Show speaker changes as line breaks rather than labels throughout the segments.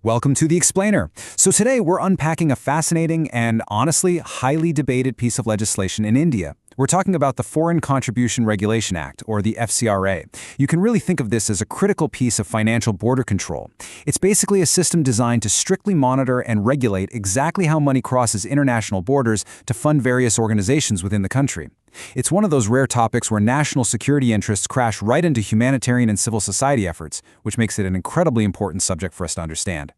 Welcome to The Explainer. So today we're unpacking a fascinating and honestly highly debated piece of legislation in India. We're talking about the Foreign Contribution Regulation Act, or the FCRA. You can really think of this as a critical piece of financial border control. It's basically a system designed to strictly monitor and regulate exactly how money crosses international borders to fund various organizations within the country. It's one of those rare topics where national security interests crash right into humanitarian and civil society efforts, which makes it an incredibly important subject for us to understand.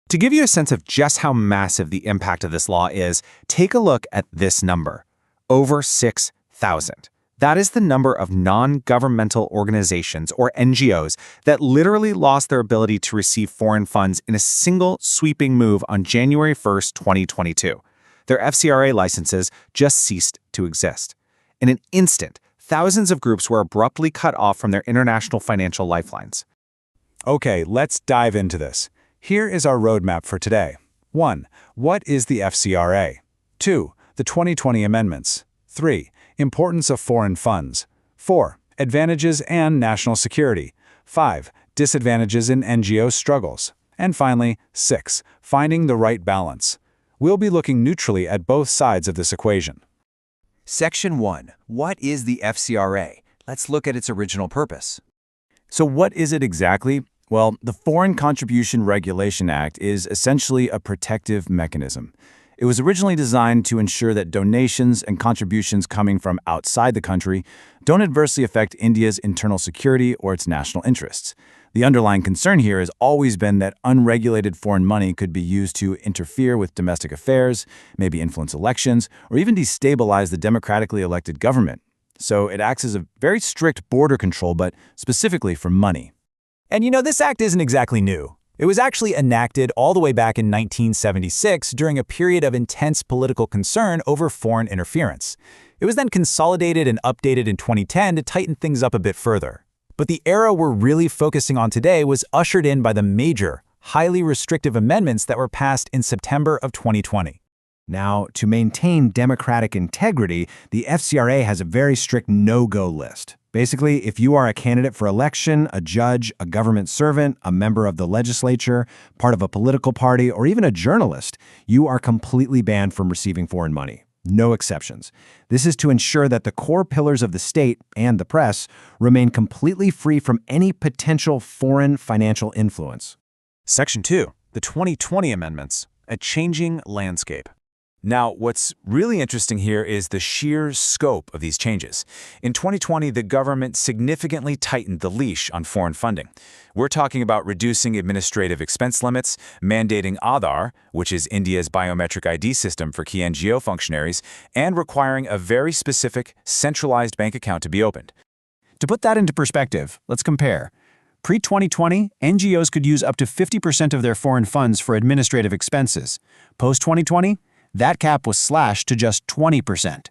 To give you a sense of just how massive the impact of this law is, take a look at this number. Over 6,000. That is the number of non-governmental organizations, or NGOs, that literally lost their ability to receive foreign funds in a single sweeping move on January 1st, 2022. Their FCRA licenses just ceased to exist. In an instant, thousands of groups were abruptly cut off from their international financial lifelines.
Okay, let's dive into this. Here is our roadmap for today. 1. What is the FCRA? 2. The 2020 amendments. 3. Importance of foreign funds. 4. Advantages and national security. 5. Disadvantages in NGO struggles. And finally, 6. Finding the right balance. We'll be looking neutrally at both sides of this equation.
Section 1. What is the FCRA? Let's look at its original purpose.
So what is it exactly? Well, the Foreign Contribution Regulation Act is essentially a protective mechanism. It was originally designed to ensure that donations and contributions coming from outside the country don't adversely affect India's internal security or its national interests. The underlying concern here has always been that unregulated foreign money could be used to interfere with domestic affairs, maybe influence elections, or even destabilize the democratically elected government. So it acts as a very strict border control, but specifically for money.
And this act isn't exactly new. It was actually enacted all the way back in 1976 during a period of intense political concern over foreign interference. It was then consolidated and updated in 2010 to tighten things up a bit further. But the era we're really focusing on today was ushered in by the major, highly restrictive amendments that were passed in September of 2020.
Now, to maintain democratic integrity, the FCRA has a very strict no-go list. Basically, if you are a candidate for election, a judge, a government servant, a member of the legislature, part of a political party, or even a journalist, you are completely banned from receiving foreign money. No exceptions. This is to ensure that the core pillars of the state and the press remain completely free from any potential foreign financial influence.
Section 2. The 2020 amendments. A changing landscape. Now, what's really interesting here is the sheer scope of these changes. In 2020, the government significantly tightened the leash on foreign funding. We're talking about reducing administrative expense limits, mandating Aadhaar, which is India's biometric ID system for key NGO functionaries, and requiring a very specific, centralized bank account to be opened.
To put that into perspective, let's compare. Pre-2020, NGOs could use up to 50% of their foreign funds for administrative expenses. Post-2020, that cap was slashed to just 20%.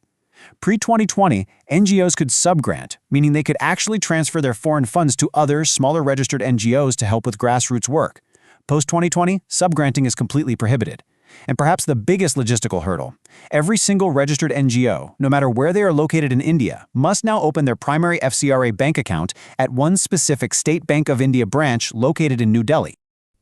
Pre-2020, NGOs could subgrant, meaning they could actually transfer their foreign funds to other, smaller registered NGOs to help with grassroots work. Post-2020, subgranting is completely prohibited. And perhaps the biggest logistical hurdle, every single registered NGO, no matter where they are located in India, must now open their primary FCRA bank account at one specific State Bank of India branch located in New Delhi.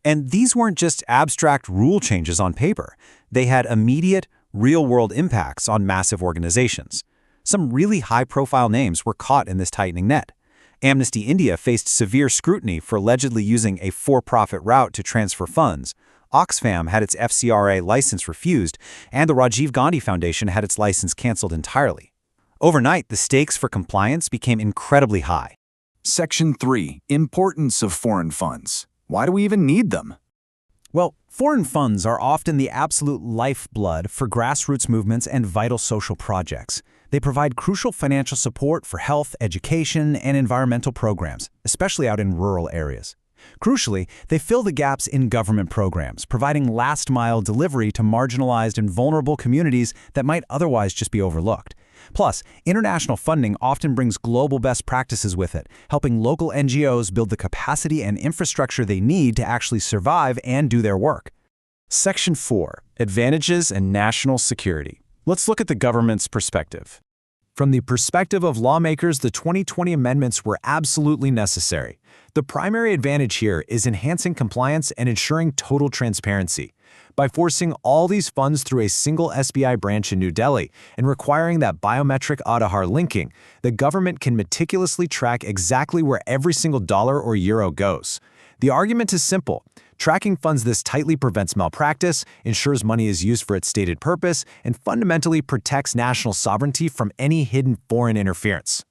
And these weren't just abstract rule changes on paper. They had immediate, real-world impacts on massive organizations. Some really high-profile names were caught in this tightening net. Amnesty India faced severe scrutiny for allegedly using a for-profit route to transfer funds. Oxfam had its FCRA license refused, and the Rajiv Gandhi Foundation had its license canceled entirely. Overnight, the stakes for compliance became incredibly high.
Section 3. Importance of foreign funds. Why do we even need them?
Well, foreign funds are often the absolute lifeblood for grassroots movements and vital social projects. They provide crucial financial support for health, education, and environmental programs, especially out in rural areas. Crucially, they fill the gaps in government programs, providing last-mile delivery to marginalized and vulnerable communities that might otherwise just be overlooked. Plus, international funding often brings global best practices with it, helping local NGOs build the capacity and infrastructure they need to actually survive and do their work.
Section 4. Advantages and national security. Let's look at the government's perspective.
From the perspective of lawmakers, the 2020 amendments were absolutely necessary. The primary advantage here is enhancing compliance and ensuring total transparency. By forcing all these funds through a single SBI branch in New Delhi and requiring that biometric Aadhaar linking, the government can meticulously track exactly where every single dollar or euro goes. The argument is simple. Tracking funds this tightly prevents malpractice, ensures money is used for its stated purpose, and fundamentally protects national sovereignty from any hidden foreign interference.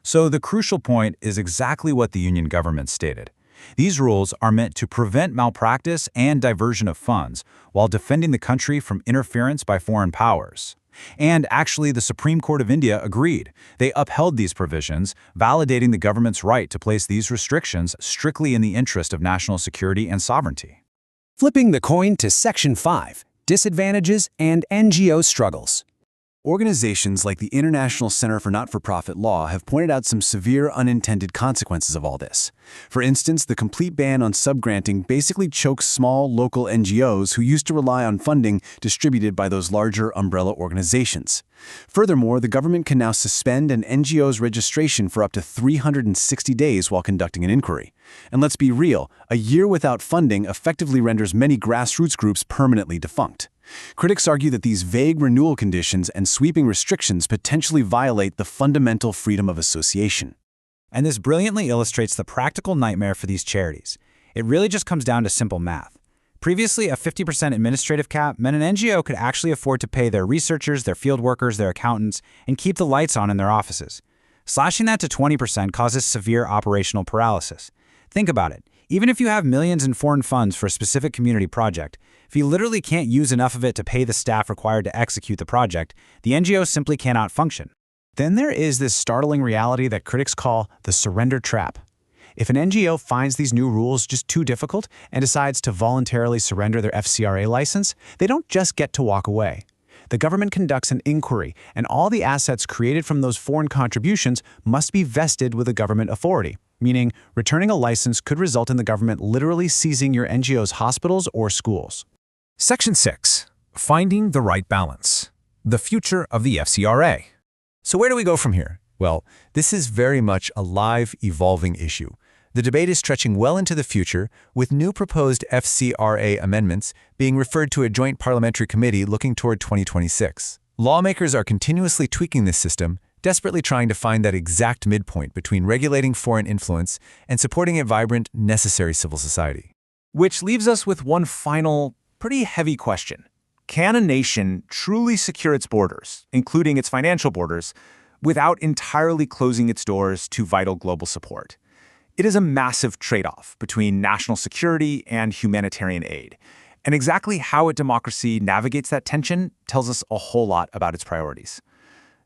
So the crucial point is exactly what the union government stated. These rules are meant to prevent malpractice and diversion of funds while defending the country from interference by foreign powers. And actually, the Supreme Court of India agreed. They upheld these provisions, validating the government's right to place these restrictions strictly in the interest of national security and sovereignty.
Flipping the coin to Section 5, Disadvantages and NGO Struggles. Organizations like the International Center for Not-for-Profit Law have pointed out some severe unintended consequences of all this. For instance, the complete ban on subgranting basically chokes small, local NGOs who used to rely on funding distributed by those larger umbrella organizations. Furthermore, the government can now suspend an NGO's registration for up to 360 days while conducting an inquiry. And let's be real, a year without funding effectively renders many grassroots groups permanently defunct. Critics argue that these vague renewal conditions and sweeping restrictions potentially violate the fundamental freedom of association.
And this brilliantly illustrates the practical nightmare for these charities. It really just comes down to simple math. Previously, a 50% administrative cap meant an NGO could actually afford to pay their researchers, their field workers, their accountants, and keep the lights on in their offices. Slashing that to 20% causes severe operational paralysis. Think about it. Even if you have millions in foreign funds for a specific community project, if you literally can't use enough of it to pay the staff required to execute the project, the NGO simply cannot function. Then there is this startling reality that critics call the surrender trap. If an NGO finds these new rules just too difficult and decides to voluntarily surrender their FCRA license, they don't just get to walk away. The government conducts an inquiry, and all the assets created from those foreign contributions must be vested with a government authority, meaning returning a license could result in the government literally seizing your NGO's hospitals or schools.
Section 6. Finding the right balance. The future of the FCRA.
So where do we go from here? Well, this is very much a live, evolving issue. The debate is stretching well into the future, with new proposed FCRA amendments being referred to a joint parliamentary committee looking toward 2026. Lawmakers are continuously tweaking this system, desperately trying to find that exact midpoint between regulating foreign influence and supporting a vibrant, necessary civil society.
Which leaves us with one final, pretty heavy question. Can a nation truly secure its borders, including its financial borders, without entirely closing its doors to vital global support? It is a massive trade-off between national security and humanitarian aid. And exactly how a democracy navigates that tension tells us a whole lot about its priorities.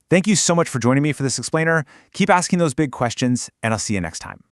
Thank you so much for joining me for this explainer. Keep asking those big questions, and I'll see you next time.